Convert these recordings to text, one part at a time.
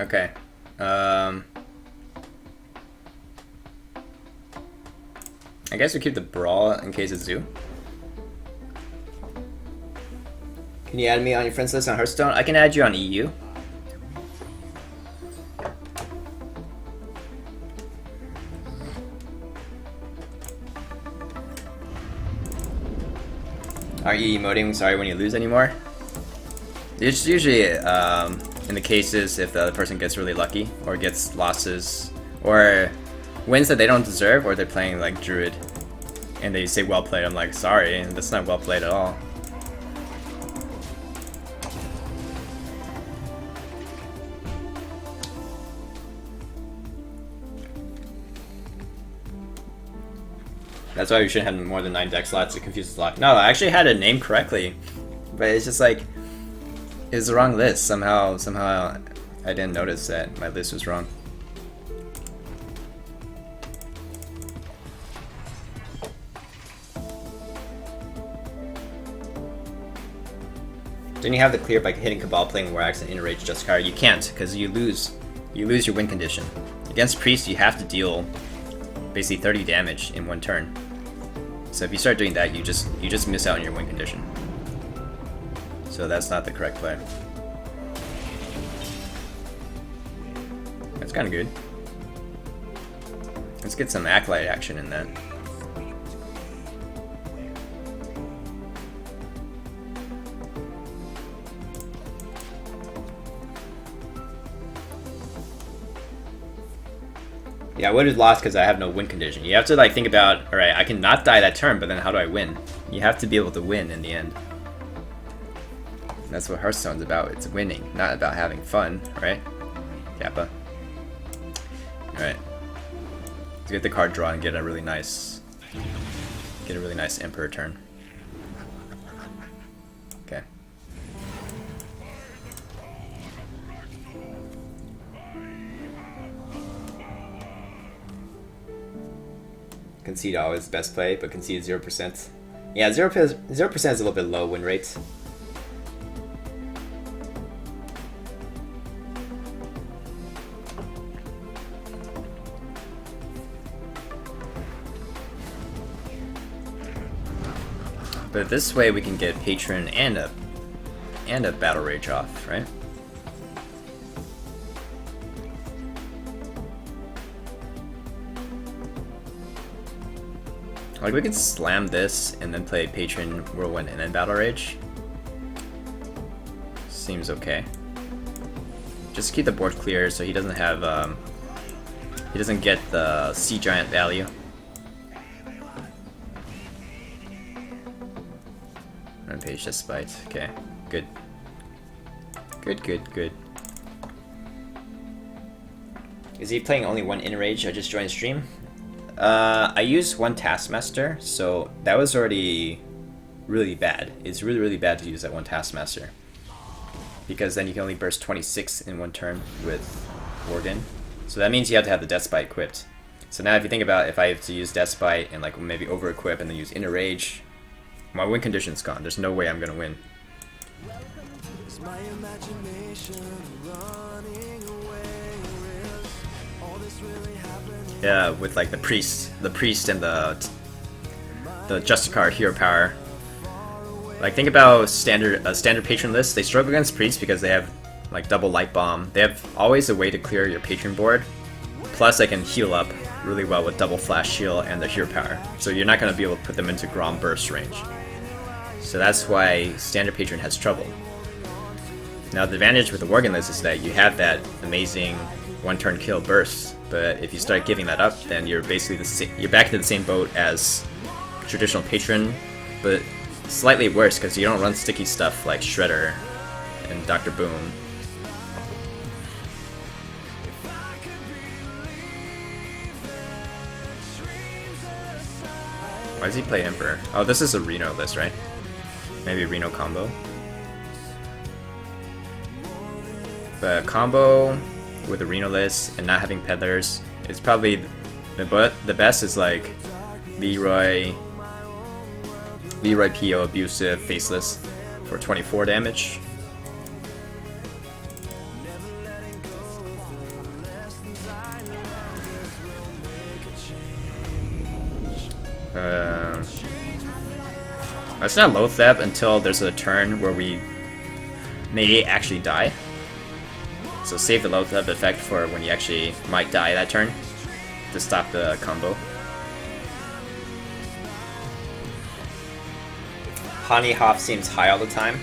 Okay. I guess we keep the brawl in case it's zoo. Can you add me on your friends list on Hearthstone? I can add you on EU. Aren't you emoting sorry when you lose anymore? It's usually in the cases if the other person gets really lucky or gets losses or wins that they don't deserve, or they're playing like Druid and they say well played. I'm like, sorry, that's not well played at all. That's why we shouldn't have more than 9 deck slots. It confuses a lot. No, I actually had it named correctly, but it's just like it's the wrong list. Somehow I didn't notice that my list was wrong. Didn't you have the clear by hitting Cabal playing Warax and Enrage Justicar? You can't, because you lose your win condition. Against Priest, you have to deal basically 30 damage in one turn. So if you start doing that, you just miss out on your win condition. So that's not the correct play. That's kind of good. Let's get some Acolyte action in that. Yeah, I would have lost because I have no win condition. You have to like think about, alright, I can not die that turn, but then how do I win? You have to be able to win in the end. That's what Hearthstone's about. It's winning, not about having fun, right? Kappa. Alright. Let's get the card draw and get a really nice Emperor turn. Okay. Concede always best play, but concede 0%. Yeah, 0% is a little bit low win rate. But this way we can get Patron and a Battle Rage off, right? Like, we could slam this and then play Patron, Whirlwind, and then Battle Rage. Seems okay. Just keep the board clear so he doesn't have, he doesn't get the Sea Giant value. Rampage Despite. Okay, good. Good. Is he playing only one Enrage? I just joined stream. I used one Taskmaster, so that was already really bad. It's really bad to use that one Taskmaster, because then you can only burst 26 in one turn with Organ. So that means you have to have the Deathbite equipped. So now if you think about if I have to use Deathbite and like maybe over-equip and then use Inner Rage, my win condition's gone. There's no way I'm gonna win. Yeah, with like the priest and the Justicar hero power. Like, think about standard patron list. They struggle against priests because they have like double light bomb. They have always a way to clear your patron board. Plus, they can heal up really well with double flash heal and the hero power. So you're not going to be able to put them into Grom burst range. So that's why standard patron has trouble. Now the advantage with the Worgen list is that you have that amazing one-turn kill burst. But if you start giving that up, then you're basically you're back to the same boat as traditional patron, but slightly worse because you don't run sticky stuff like Shredder and Dr. Boom. Why does he play Emperor? Oh, this is a Reno list, right? Maybe a Reno combo. But combo with a Reno list and not having peddlers, it's probably the best is like Leroy PO abusive faceless for 24 damage. Let's not low theb until there's a turn where we may actually die. So save the low theb effect for when you actually might die that turn to stop the combo. Honey Hop seems high all the time.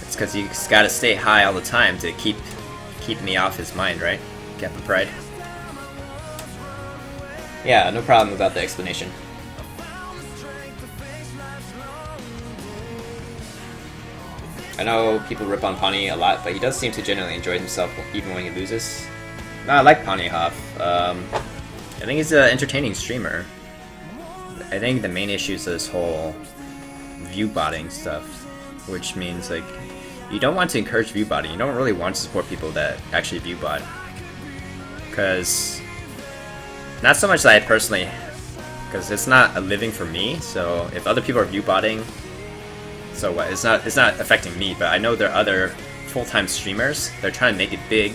It's because you just gotta stay high all the time to keep me off his mind, right? Captain Pride. Yeah, no problem about the explanation. I know people rip on Pawnee a lot, but he does seem to genuinely enjoy himself even when he loses. No, I like Pawnee Hoff. I think he's an entertaining streamer. I think the main issue is this whole view botting stuff, which means like you don't want to encourage view botting. You don't really want to support people that actually view bot, because not so much that I personally, because it's not a living for me. So if other people are view botting, so what? It's not affecting me. But I know there are other full-time streamers. They're trying to make it big,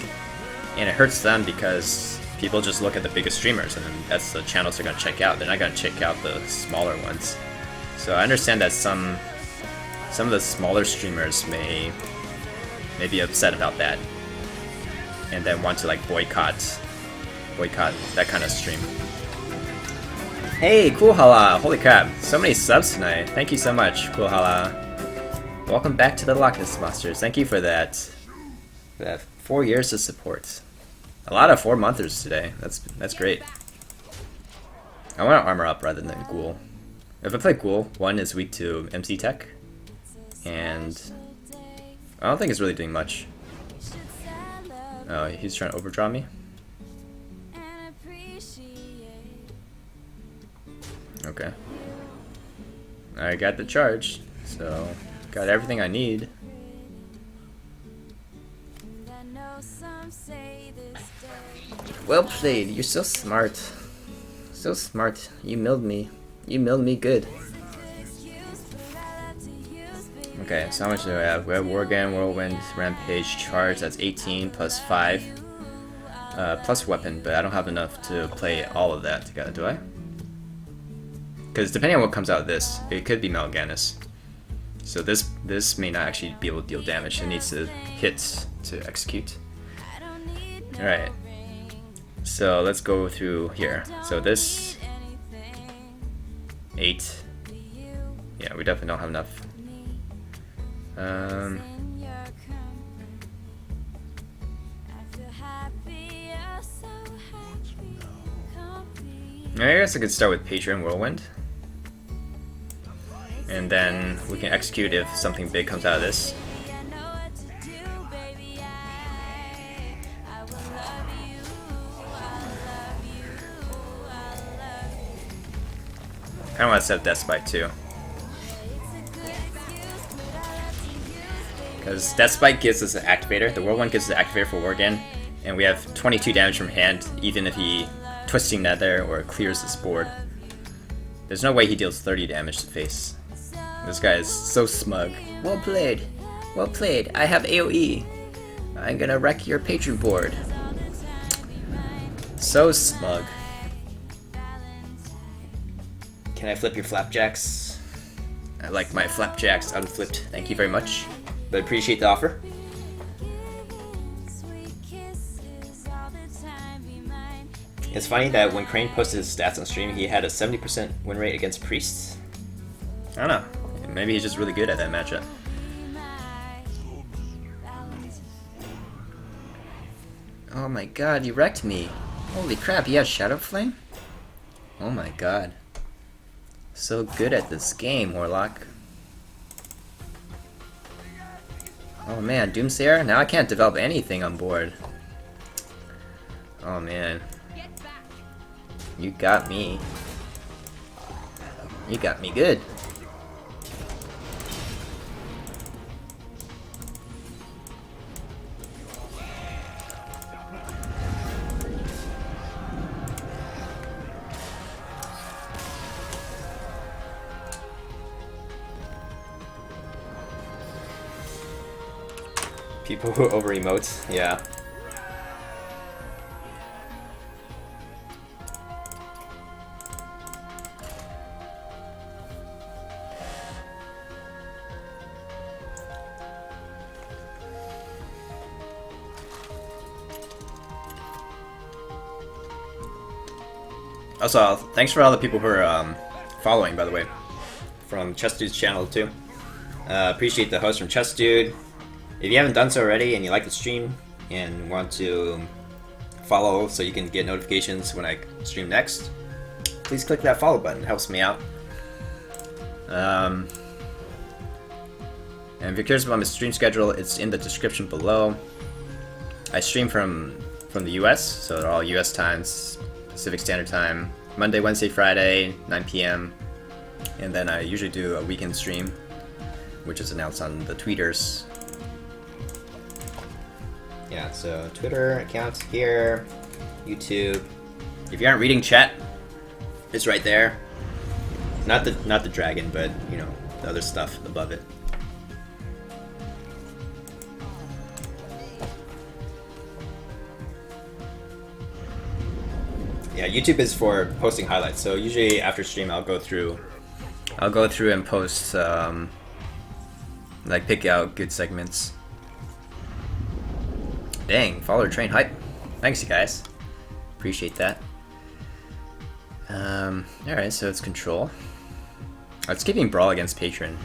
and it hurts them because people just look at the biggest streamers, and then that's the channels they're gonna check out. They're not gonna check out the smaller ones. So I understand that some of the smaller streamers may be upset about that, and then want to like boycott that kind of stream. Hey, Cool Hala! Holy crap! So many subs tonight. Thank you so much, Cool Hala. Welcome back to the Loch Ness Monsters. Thank you for that. For that 4 years of support. A lot of 4-monthers today. That's great. I want to armor up rather than Ghoul. If I play Ghoul, 1 is weak to MC Tech, and I don't think it's really doing much. Oh, he's trying to overdraw me? Okay. I got the charge, so got everything I need. Well played, you're so smart. So smart. You milled me. You milled me good. Okay, so how much do I have? We have Worgen, Whirlwind, Rampage, Charge, that's 18 plus 5. Plus weapon, but I don't have enough to play all of that together, do I? Because depending on what comes out of this, it could be Mal'Ganis. So this may not actually be able to deal damage. It needs to hit to execute. Alright. So let's go through here. So this 8. Yeah, we definitely don't have enough. I guess I could start with Patreon Whirlwind. And then we can execute if something big comes out of this. I want to set Death Spike too. Because Death Spike gives us an activator, the Whirlwind gives us an activator for Worgen, and we have 22 damage from hand even if he twisting Nether or clears this board. There's no way he deals 30 damage to face. This guy is so smug. Well played. Well played. I have AoE. I'm gonna wreck your patron board. So smug. Can I flip your flapjacks? I like my flapjacks unflipped. Thank you very much. But appreciate the offer. It's funny that when Crane posted his stats on stream, he had a 70% win rate against priests. I don't know. Maybe he's just really good at that matchup. Oh my god, you wrecked me. Holy crap, he has Shadow Flame? Oh my god. So good at this game, Warlock. Oh man, Doomsayer? Now I can't develop anything on board. Oh man. You got me. You got me good. People who over emotes, yeah. Also, thanks for all the people who are following, by the way, from Chess Dude's channel too. Appreciate the host from Chess Dude. If you haven't done so already and you like the stream and want to follow so you can get notifications when I stream next, please click that follow button. It helps me out. And if you're curious about my stream schedule, it's in the description below. I stream from the US, so they're all US times, Pacific Standard Time, Monday, Wednesday, Friday, 9 p.m. And then I usually do a weekend stream, which is announced on the tweeters. Yeah, so Twitter accounts here, YouTube. If you aren't reading chat, it's right there. Not the dragon, but you know, the other stuff above it. Yeah, YouTube is for posting highlights. So usually after stream, I'll go through and post, like pick out good segments. Dang, follower train hype. Thanks, you guys. Appreciate that. Alright, so it's control. It's keeping brawl against patron.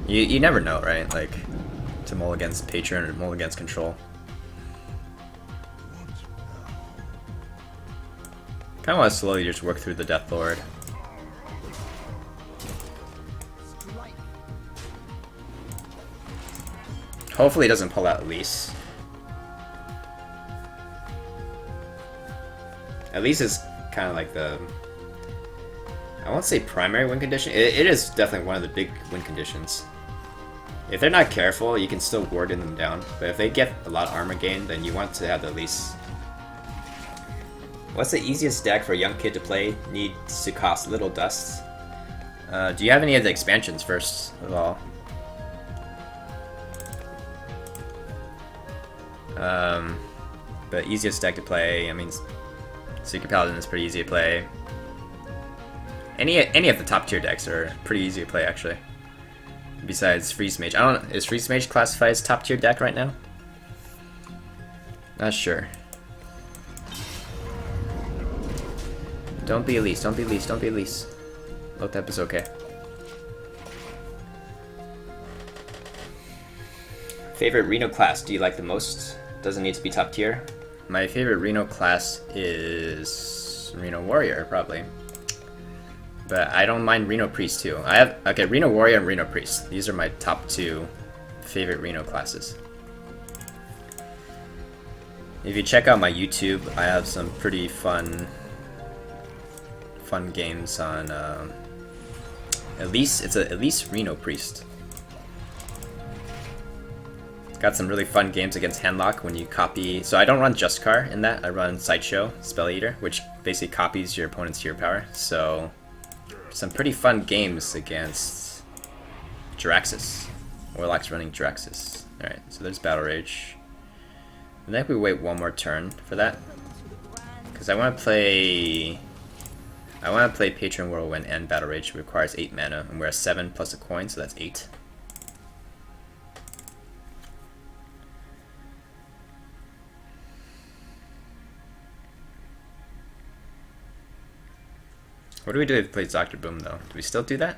You never know, right? Like, to mull against patron or mull against control. Kind of want to slowly just work through the Death Lord. Hopefully it doesn't pull out Elise. Elise is kind of like the... I won't say primary win condition. It is definitely one of the big win conditions. If they're not careful, you can still ward in them down. But if they get a lot of armor gain, then you want to have the Elise. What's the easiest deck for a young kid to play? Needs to cost little dust. Do you have any of the expansions first of all? But easiest deck to play, I mean, Secret Paladin is pretty easy to play. Any of the top tier decks are pretty easy to play actually. Besides Freeze Mage. Is Freeze Mage classified as top tier deck right now? Not sure. Don't be Elise, don't be Elise, don't be Elise. Lotep is okay. Favorite Reno class, do you like the most? Doesn't need to be top tier. My favorite Reno class is Reno Warrior, probably. But I don't mind Reno Priest too. I have, okay, Reno Warrior and Reno Priest. These are my top two favorite Reno classes. If you check out my YouTube, I have some pretty fun games on Elise. It's a Elise Reno Priest. It's got some really fun games against Handlock when you copy. So I don't run Justicar in that. I run Sideshow Spell Eater, which basically copies your opponent's hero power. So some pretty fun games against Jiraxis. Warlock's running Jiraxis. Alright, so there's Battle Rage. I think we wait one more turn for that. Because I want to play Patron Whirlwind and Battle Rage. It requires 8 mana, and we're at 7 plus a coin, so that's 8. What do we do if it plays Dr. Boom, though? Do we still do that?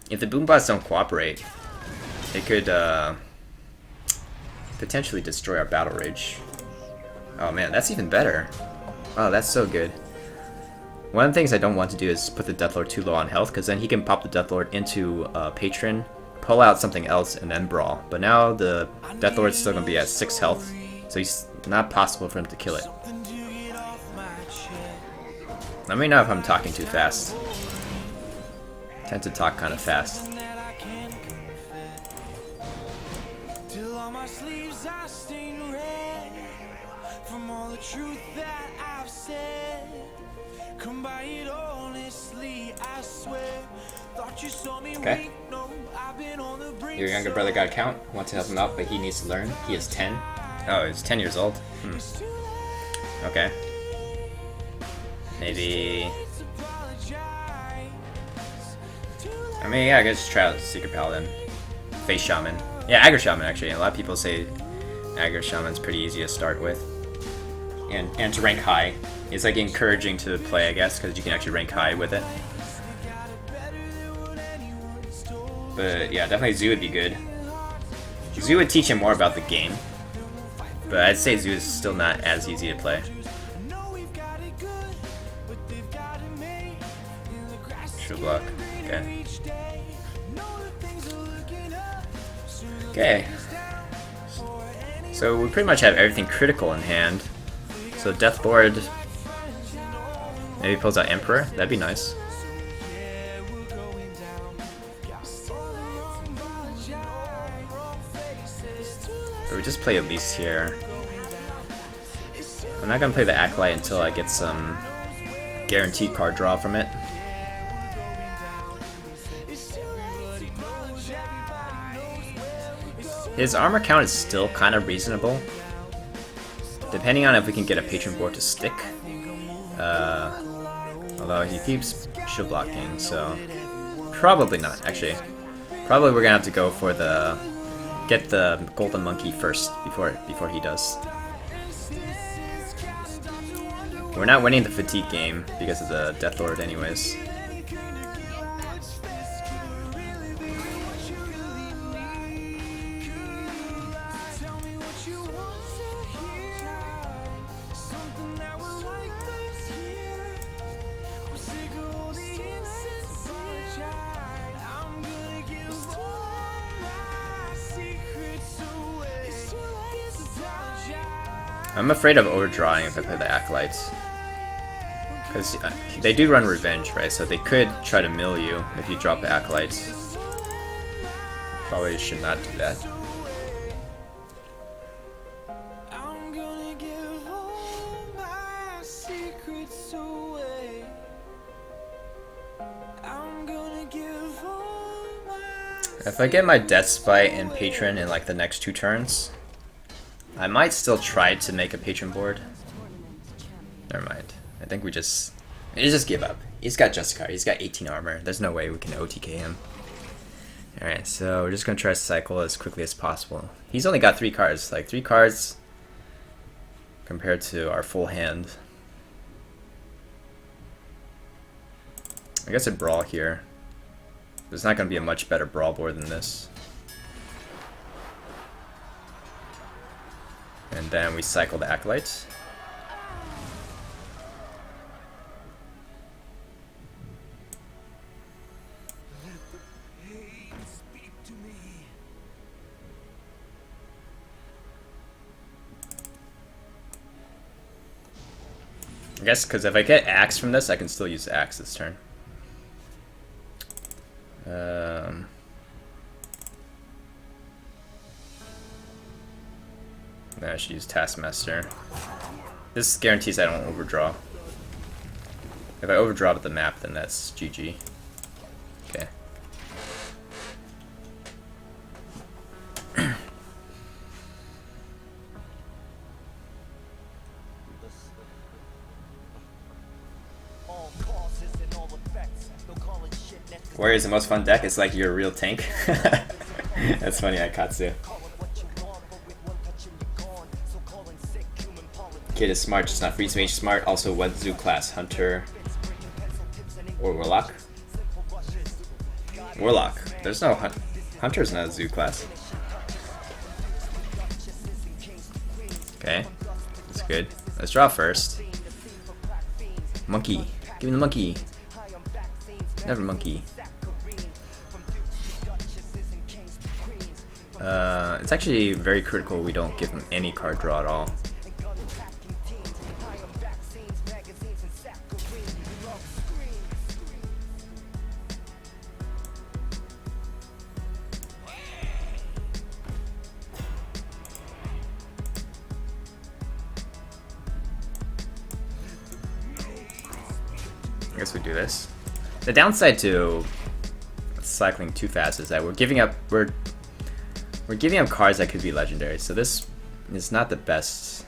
If the Boom bots don't cooperate, it could potentially destroy our Battle Rage. Oh man, that's even better. Oh, that's so good. One of the things I don't want to do is put the Deathlord too low on health, because then he can pop the Deathlord into Patron, pull out something else, and then brawl. But now the Deathlord's still going to be at 6 health, so it's not possible for him to kill it. Let me know if I'm talking too fast. I tend to talk kind of fast. Okay. Your younger brother got a count. Want to help him out, but he needs to learn. He is 10. Oh, he's 10 years old. Okay. Maybe... I mean, yeah, I guess try out Secret Paladin. Face Shaman. Yeah, Aggro Shaman, actually. A lot of people say Aggro Shaman's pretty easy to start with. And to rank high It's like encouraging to play, I guess, because you can actually rank high with it. But yeah, definitely Zoo would be good. Zoo would teach him more about the game. But I'd say Zoo is still not as easy to play. Shield block. Okay. Okay. So we pretty much have everything critical in hand. So Death Lord maybe pulls out Emperor. That'd be nice. But we just play Elise here. I'm not gonna play the Acolyte until I get some guaranteed card draw from it. His armor count is still kind of reasonable, depending on if we can get a patron board to stick. Although he keeps shield blocking, so probably not. Actually, probably we're gonna have to go for the get the golden monkey first before he does. We're not winning the fatigue game because of the Death Lord, anyways. I'm afraid of overdrawing if I play the Acolytes. Because they do run Revenge, right? So they could try to mill you if you drop the Acolytes. Probably should not do that. If I get my Death Spite and Patron in like the next 2 turns, I might still try to make a patron board. Never mind. I think we just give up. He's got Justicar. He's got 18 armor. There's no way we can OTK him. Alright, so we're just gonna try to cycle as quickly as possible. He's only got 3 cards. Like 3 cards compared to our full hand. I guess a brawl here. There's not gonna be a much better brawl board than this. And then we cycle the Acolytes. I guess because if I get Axe from this, I can still use Axe this turn. Then I should use Taskmaster. This guarantees I don't overdraw. If I overdraw with the map, then that's GG. Okay. Warrior is the most fun deck. It's like you're a real tank. That's funny, Akatsu. Kid is smart, just not freeze mage smart. Also, what zoo class? Hunter or Warlock? Warlock. There's no Hunter's not a zoo class. Okay, that's good. Let's draw first. Monkey. Give me the monkey. Never monkey. It's actually very critical we don't give him any card draw at all. I guess we do this. The downside to cycling too fast is that we're giving up cards that could be legendary. So this is not the best.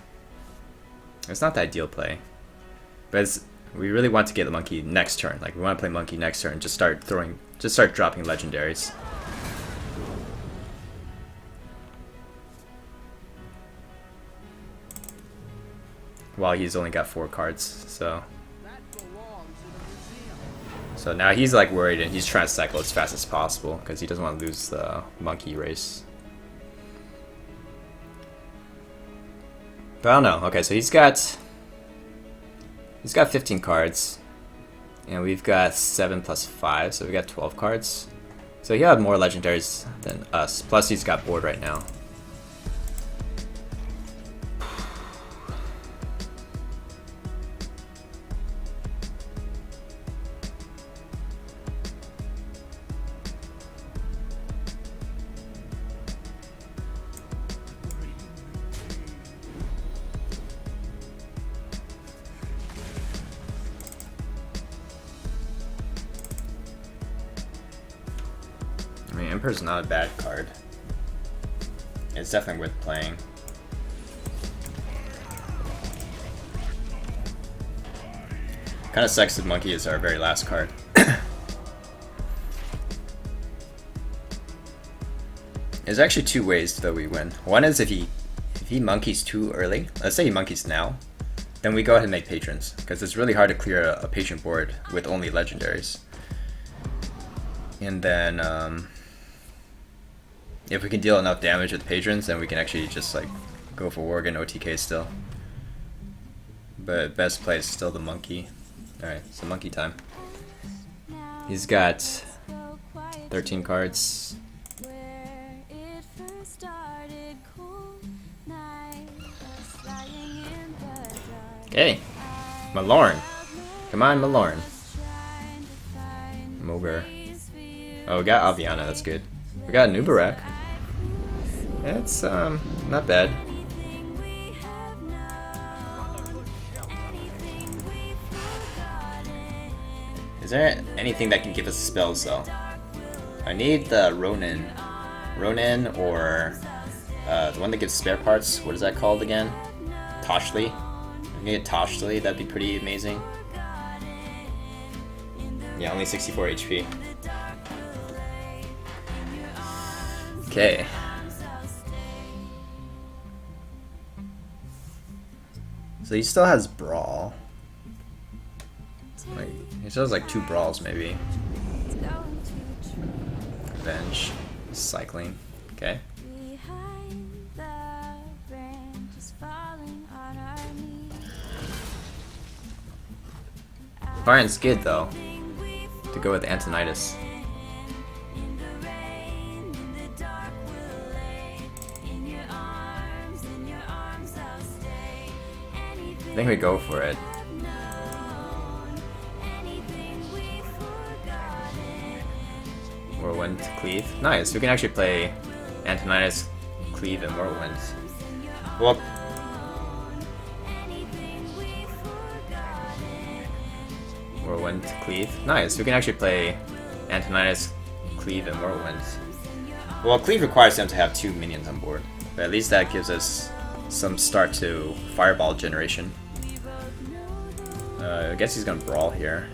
It's not the ideal play, but we really want to get the monkey next turn. Like we want to play monkey next turn. Just start dropping legendaries. while he's only got 4 cards. So now he's like worried and he's trying to cycle as fast as possible because he doesn't want to lose the monkey race. But I don't know. Okay, so he's got 15 cards, and we've got 7 plus 5, so we got 12 cards. So he'll have more legendaries than us. Plus he's got board right now. I mean, Emperor's not a bad card. It's definitely worth playing. Kind of sucks that Monkey is our very last card. There's actually 2 ways that we win. One is if he monkeys too early. Let's say he monkeys now, then we go ahead and make patrons, because it's really hard to clear a patron board with only legendaries. And then if we can deal enough damage with patrons, then we can actually just like go for Worgen OTK still. But best play is still the monkey. Alright, so monkey time. He's got 13 cards. Okay, Malorn. Come on, Malorn. Mogre. Oh, we got Aviana, that's good. We got Nubarak. That's not bad. Is there anything that can give us spells though? I need the Ronin. Ronin or the one that gives spare parts. What is that called again? Toshli. If we get Toshli, that'd be pretty amazing. Yeah, only 64 HP. Okay. So he still has Brawl. Like, he still has like 2 Brawls maybe. Revenge. Cycling. Okay. Byron's good though. To go with Antonidas. I think we go for it. Whirlwind, Cleave. Nice, we can actually play Antonidas, Cleave, and Whirlwind. Well, Whirlwind, Cleave. Nice, we can actually play Antonidas, Cleave, and Whirlwind. Well, Cleave requires them to have 2 minions on board, but at least that gives us some start to Fireball generation. I guess he's gonna Brawl here.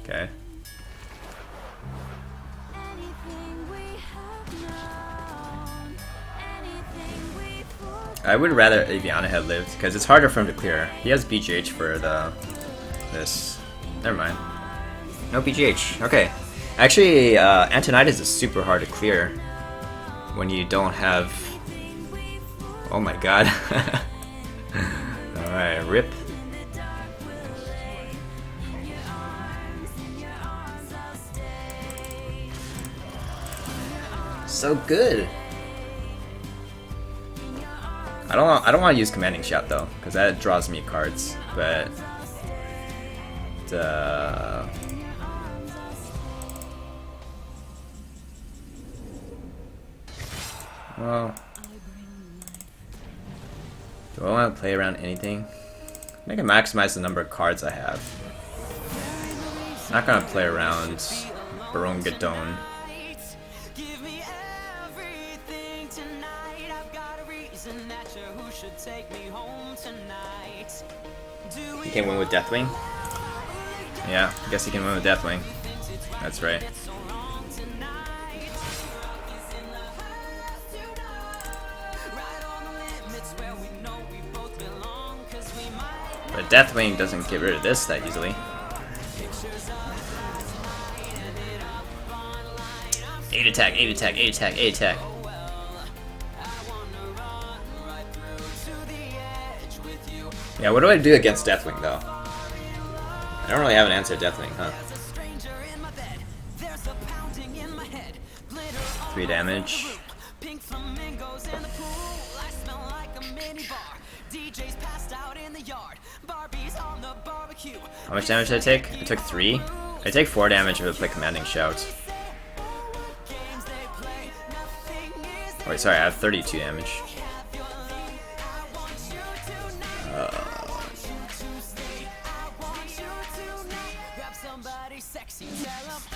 Okay. I would rather Aviana had lived, because it's harder for him to clear. He has BGH for this. Never mind. No BGH. Okay. Actually, Antonidas is super hard to clear when you don't have... Oh my god. Alright, rip. So good. I don't want to use Commanding Shot though, because that draws me cards. But well, do I want to play around anything? I can maximize the number of cards I have. I'm not gonna play around Barongadon. He can win with Deathwing? Yeah, I guess he can win with Deathwing. That's right. But Deathwing doesn't get rid of this that easily. Eight attack, 8 attack, 8 attack, 8 attack. Yeah, what do I do against Deathwing though? I don't really have an answer to Deathwing, huh? 3 damage. How much damage did I take? I took 3. I take 4 damage if I play Commanding Shout. Oh, wait, sorry, I have 32 damage.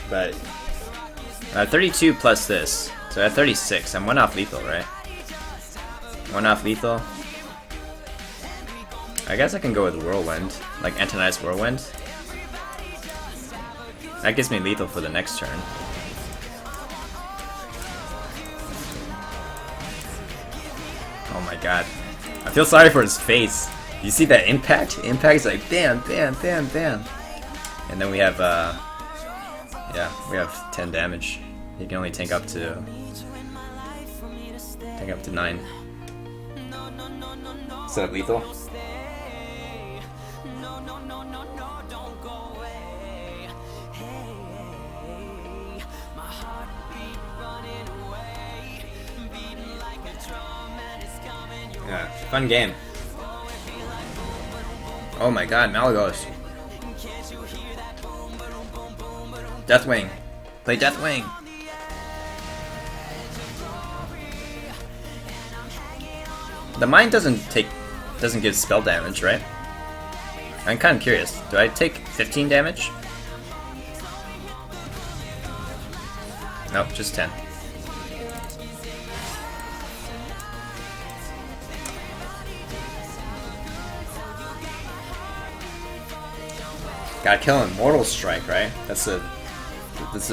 But 32 plus this, so I have 36. I'm 1 off lethal, right? 1 off lethal. I guess I can go with Whirlwind, like Antonized Whirlwind. That gives me lethal for the next turn. Oh my god. I feel sorry for his face. You see that impact? Impact is like bam, bam, bam, bam. And then we have, yeah, we have 10 damage. He can only tank up to 9. Is that lethal? Yeah, fun game. Oh my god, Malagos. Deathwing. Play Deathwing. The mine doesn't give spell damage, right? I'm kind of curious. Do I take 15 damage? Nope, just 10. Gotta kill him. Mortal Strike, right? That's the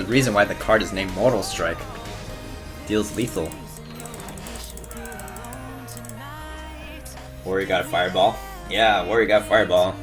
reason why the card is named Mortal Strike. Deals lethal. Warrior got a Fireball. Yeah, Warrior got Fireball.